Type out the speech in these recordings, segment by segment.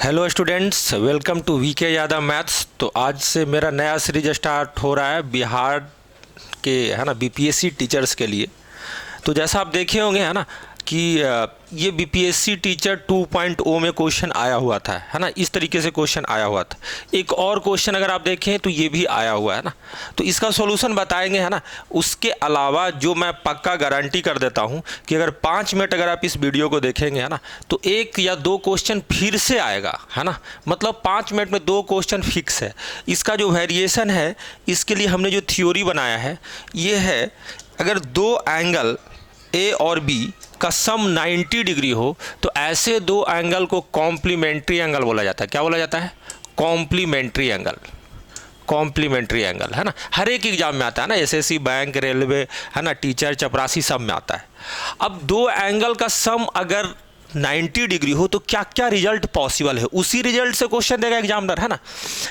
Hello students, welcome to VK Yadav maths. तो आज से मेरा नया सीरीज स्टार्ट हो रहा है बिहार के, है ना, बीपीएससी टीचर्स के लिए। तो जैसा आप देखे होंगे, है ना, कि ये बीपीएससी टीचर 2.0 में क्वेश्चन आया हुआ था, है ना, इस तरीके से क्वेश्चन आया हुआ था। एक और क्वेश्चन अगर आप देखें तो ये भी आया हुआ है ना, तो इसका सॉल्यूशन बताएंगे, है ना। उसके अलावा जो मैं पक्का गारंटी कर देता हूँ कि अगर 5 मिनट अगर आप इस वीडियो को देखेंगे, है ना, तो 1 या 2 क्वेश्चन फिर से आएगा, है ना। मतलब 5 मिनट में 2 क्वेश्चन फिक्स है। इसका जो वेरिएशन है, इसके लिए हमने जो थ्योरी बनाया है ये है, अगर 2 एंगल ए और बी का सम 90 डिग्री हो तो ऐसे 2 एंगल को कॉम्प्लीमेंट्री एंगल बोला जाता है। क्या बोला जाता है? Complementary angle. कॉम्प्लीमेंट्री एंगल, है ना, हर एक एग्जाम में आता है ना, एसएससी, बैंक, रेलवे, है ना, टीचर, चपरासी, सब में आता है। अब 2 एंगल का सम अगर 90 डिग्री हो तो क्या क्या रिजल्ट पॉसिबल है, उसी रिजल्ट से क्वेश्चन देगा एग्जामिनर, है ना।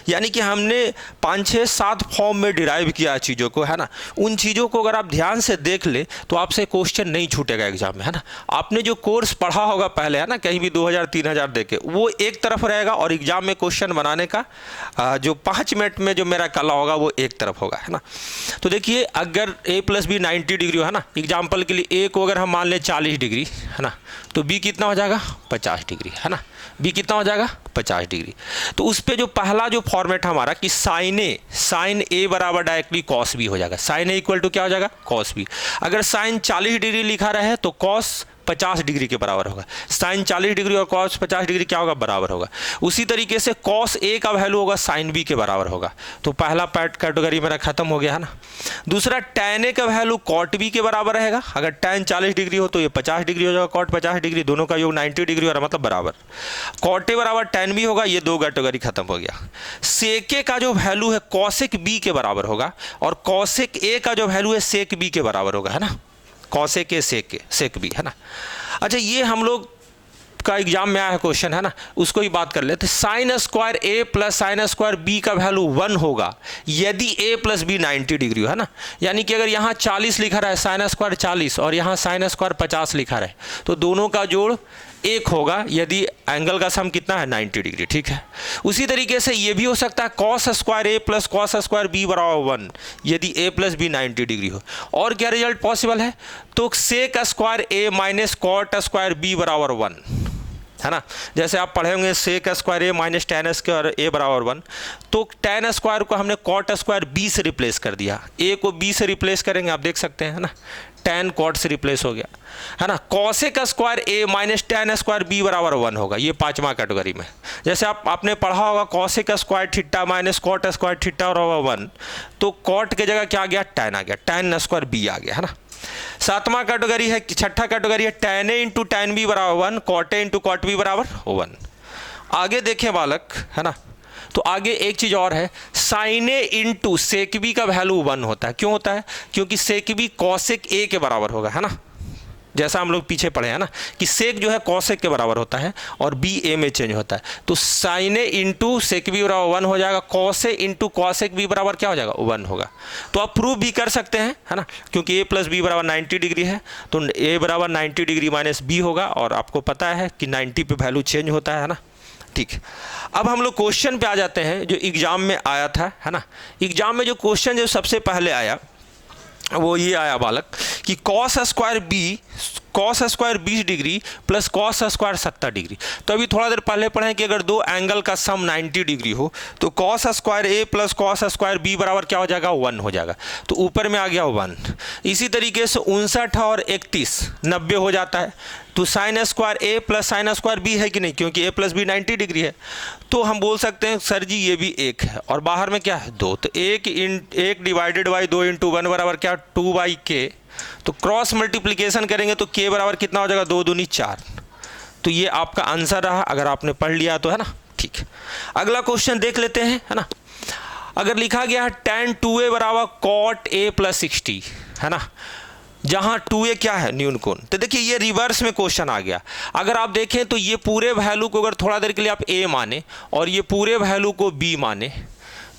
यानी कि हमने 5, 6, 7 फॉर्म में डिराइव किया चीज़ों को, है ना। उन चीज़ों को अगर आप ध्यान से देख ले तो आपसे क्वेश्चन नहीं छूटेगा एग्जाम में, है ना। आपने जो कोर्स पढ़ा होगा पहले, है ना, कहीं भी 2000 3000 दे के, वो एक तरफ रहेगा और एग्जाम में क्वेश्चन बनाने का जो 5 मिनट में जो मेरा कला होगा वो एक तरफ होगा, है ना। तो देखिए, अगर a + b 90 डिग्री हो, है ना, एग्जाम्पल के लिए a को अगर हम मान लें 40 डिग्री, है ना, तो b कितना हो जाएगा? 50 डिग्री, है ना। b कितना हो जाएगा? 50 डिग्री। तो उस पे जो पहला जो फॉर्मेट हमारा कि साइन ए बराबर डायरेक्टली कॉस बी हो जाएगा। साइन ए इक्वल टू क्या हो जाएगा? Cos B. अगर साइन 40 डिग्री लिखा रहे तो कॉस 50 डिग्री के बराबर होगा। साइन 40 डिग्री और कॉस 50 डिग्री क्या होगा? बराबर होगा। उसी तरीके से कॉस ए का वैल्यू होगा साइन बी के बराबर होगा। तो पहला पार्ट कैटेगरी मेरा खत्म हो गया, है ना। दूसरा, टैन ए का वैल्यू कॉट बी के बराबर रहेगा। अगर टैन 40 डिग्री हो तो ये 50 डिग्री हो जाएगा, कॉट 50 डिग्री, दोनों का योग 90 डिग्री हो रहा है, मतलब बराबर। कॉट ए बराबर टैन बी होगा, ये 2 कैटेगरी खत्म हो गया। सेक ए का जो वैल्यू है कॉसेक बी के बराबर होगा और कॉसेक ए का जो वैल्यू है सेक बी के बराबर होगा, है ना। कॉसेक ए सेक बी, है ना। अच्छा, ये हम लोग का एग्जाम में आया है क्वेश्चन, है ना, उसको ही बात कर लेते। साइन स्क्वायर ए प्लस साइन स्क्वायर बी का वैल्यू 1 होगा यदि a + b 90 डिग्री हो, है ना। यानी कि अगर यहाँ 40 लिखा रहा है साइन स्क्वायर 40 और यहाँ साइन स्क्वायर 50 लिखा रहा है तो दोनों का जोड़ 1 होगा यदि एंगल का सम कितना है? 90 डिग्री, ठीक है। उसी तरीके से ये भी हो सकता है कॉस स्क्वायर ए प्लस कॉस स्क्वायर बी बराबर 1 यदि a + b 90 डिग्री हो। और क्या रिजल्ट पॉसिबल है? तो सेक स्क्वायर ए माइनस कॉट स्क्वायर बी बराबर 1, है ना। जैसे आप पढ़े होंगे सेक स्क्वायर ए माइनस टैन स्क्वायर ए बराबर 1, तो टैन स्क्वायर को हमने कॉट स्क्वायर बी से रिप्लेस कर दिया। ए को बी से रिप्लेस करेंगे, आप देख सकते हैं, है ना, टैन कॉट से रिप्लेस हो गया, है ना। कॉसेक स्क्वायर ए माइनस टैन स्क्वायर बी बराबर 1 होगा, ये 5वां कैटेगरी में। जैसे आपने पढ़ा होगा cosec square theta minus cot square theta बराबर 1, तो कॉट की जगह क्या आ गया? टैन आ गया, टैन स्क्वायर बी आ गया, है ना। 7वां कैटेगरी है, 6ठा कैटेगरी है tan A into tan B बराबर 1, cot A into cot B बराबर 1। आगे देखें बालक, है ना, तो आगे एक चीज और है, साइन ए इंटू सेक बी का वैल्यू 1 होता है। क्यों होता है? क्योंकि सेक बी कॉसेक ए के बराबर होगा, है ना। जैसा हम लोग पीछे पढ़े हैं ना कि सेक जो है कॉसेक के बराबर होता है और बी ए में चेंज होता है। तो साइन ए इंटू सेक बी बराबर 1 हो जाएगा, cos A into cosec B बराबर क्या हो जाएगा? 1 होगा। तो आप प्रूव भी कर सकते हैं, है ना, क्योंकि a + b बराबर 90 डिग्री है तो a बराबर 90 डिग्री माइनस b होगा और आपको पता है कि 90 पे वैल्यू चेंज होता है ना। ठीक, अब हम लोग क्वेश्चन पे आ जाते हैं जो एग्जाम में आया था, है ना। एग्जाम में जो क्वेश्चन जो सबसे पहले आया वो ये आया बालक कि cos square 20 degree plus cos square 70 degree. तो अभी थोड़ा देर पहले पढ़े कि अगर 2 एंगल का सम 90 डिग्री हो तो कॉस स्क्वायर ए प्लस कॉस स्क्वायर बी बराबर क्या हो जाएगा? 1 हो जाएगा। तो ऊपर में आ गया 1। इसी तरीके से 59 और 31 90 हो जाता है। तो साइन स्क्वायर ए प्लस साइन स्क्वायर बी है कि नहीं, क्योंकि a + b 90 डिग्री है। तो हम बोल सकते हैं सर जी ये भी 1 है और बाहर में क्या है? 2। तो 1 डिवाइडेड बाई 2 इंटू 1 बराबर क्या? 2/k। तो क्रॉस मल्टीप्लिकेशन करेंगे तो k बराबर कितना हो जाएगा? 2 दूनी 4। तो ये आपका आंसर रहा, अगर आपने पढ़ लिया तो, है ना। ठीक, अगला क्वेश्चन देख लेते हैं, है ना। अगर लिखा गया है tan 2a बराबर कॉट a + 60, है ना, जहां 2a क्या है? न्यून कोण। तो देखिए ये रिवर्स में क्वेश्चन आ गया। अगर आप देखें तो ये पूरे वैल्यू को अगर थोड़ा देर के लिए आप a माने और ये पूरे वैल्यू को b माने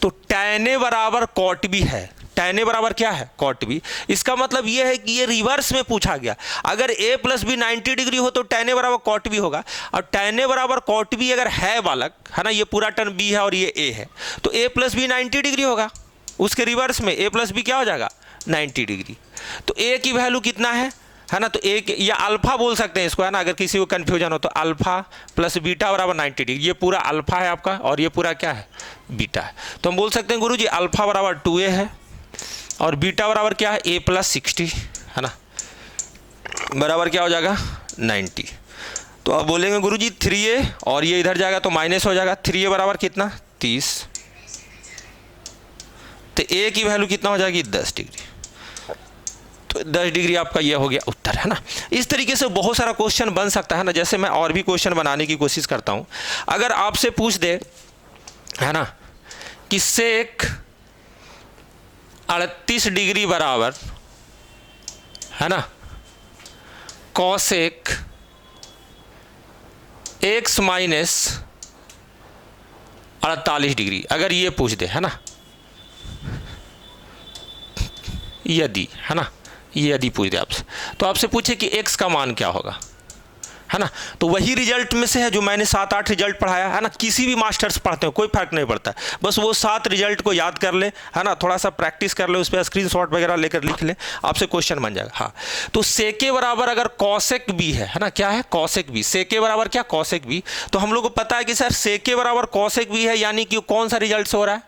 तो tan a बराबर कॉट b है। tan A बराबर क्या है, cot B। इसका मतलब ये है कि ये रिवर्स में पूछा गया। अगर A प्लस बी 90 डिग्री हो तो tan A बराबर cot B होगा, और tan A बराबर cot B अगर है बालक, है ना, ये पूरा टर्म B है और ये A है, तो A प्लस बी 90 डिग्री होगा। उसके रिवर्स में A प्लस बी क्या हो जाएगा, 90 डिग्री। तो A की वैल्यू कितना है ना, तो एक या अल्फा बोल सकते हैं इसको, है ना, अगर किसी को कंफ्यूजन हो तो अल्फा प्लस बीटा बराबर 90 डिग्री। ये पूरा अल्फा है आपका और ये पूरा क्या है, बीटा है। तो हम बोल सकते हैं गुरुजी अल्फा बराबर 2a है और बीटा बराबर क्या है, a प्लस 60, है ना, बराबर क्या हो जाएगा, 90। तो अब बोलेंगे गुरुजी 3a, और ये इधर जाएगा तो माइनस हो जाएगा, 3a बराबर कितना, 30। तो a की वैल्यू कितना हो जाएगी, 10 डिग्री। तो 10 डिग्री आपका ये हो गया उत्तर, है ना। इस तरीके से बहुत सारा क्वेश्चन बन सकता है ना। जैसे मैं और भी क्वेश्चन बनाने की कोशिश करता हूँ। अगर आपसे पूछ दे, है ना, कि सेक 38 डिग्री बराबर, है ना, कॉसेक x माइनस 48 डिग्री, अगर ये पूछ दे, है ना, यदि, है ना, ये यदि पूछ दे आपसे, तो आपसे पूछे कि x का मान क्या होगा, है ना, तो वही रिजल्ट में से है जो मैंने 7-8 रिजल्ट पढ़ाया, है ना। किसी भी मास्टर्स पढ़ते हो कोई फर्क नहीं पड़ता, बस वो 7 रिजल्ट को याद कर ले, है ना, थोड़ा सा प्रैक्टिस कर ले, उस पर स्क्रीनशॉट वगैरह लेकर लिख ले, आपसे क्वेश्चन बन जाएगा। हाँ, तो सेके बराबर अगर कॉसेक बी है ना, क्या है, कॉसेक बी, सेके बराबर क्या, कॉसेक बी। तो हम लोग को पता है कि सर सेके बराबर कॉसेक बी है, यानी कि कौन सा रिजल्ट से हो रहा है,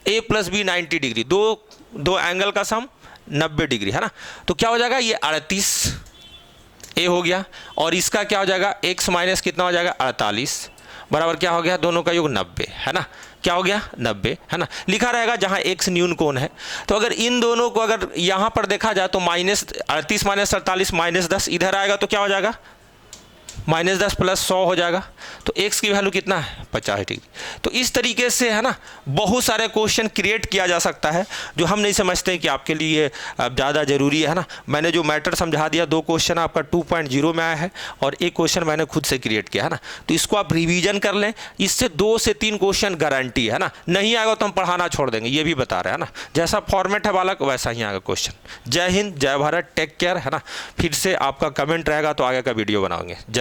ए प्लस बी 90 डिग्री, दो एंगल का सम 90 डिग्री, है ना। तो क्या हो जाएगा, ये 38 ए हो गया, और इसका क्या हो जाएगा, x माइनस कितना हो जाएगा, 48 बराबर क्या हो गया, दोनों का योग 90, है ना, क्या हो गया, 90, है ना। लिखा रहेगा जहाँ x न्यून कोण है। तो अगर इन दोनों को अगर यहाँ पर देखा जाए तो माइनस 38 माइनस 48 माइनस 10 इधर आएगा तो क्या हो जाएगा, माइनस 10 प्लस 100 हो जाएगा। तो x की वैल्यू कितना है, 50 डिग्री। तो इस तरीके से, है ना, बहुत सारे क्वेश्चन क्रिएट किया जा सकता है जो हम नहीं समझते हैं कि आपके लिए ज़्यादा ज़रूरी है ना। मैंने जो मैटर समझा दिया, 2 क्वेश्चन आपका 2.0 में आया है और 1 क्वेश्चन मैंने खुद से क्रिएट किया, है ना। तो इसको आप रिवीजन कर लें, इससे 2 से 3 क्वेश्चन गारंटी है ना। नहीं आएगा तो हम पढ़ाना छोड़ देंगे, ये भी बता रहे हैं ना। जैसा फॉर्मेट है बालक वैसा ही आएगा क्वेश्चन। जय हिंद, जय भारत, टेक केयर, है ना। फिर से आपका कमेंट रहेगा तो आगे का वीडियो बनाओगे।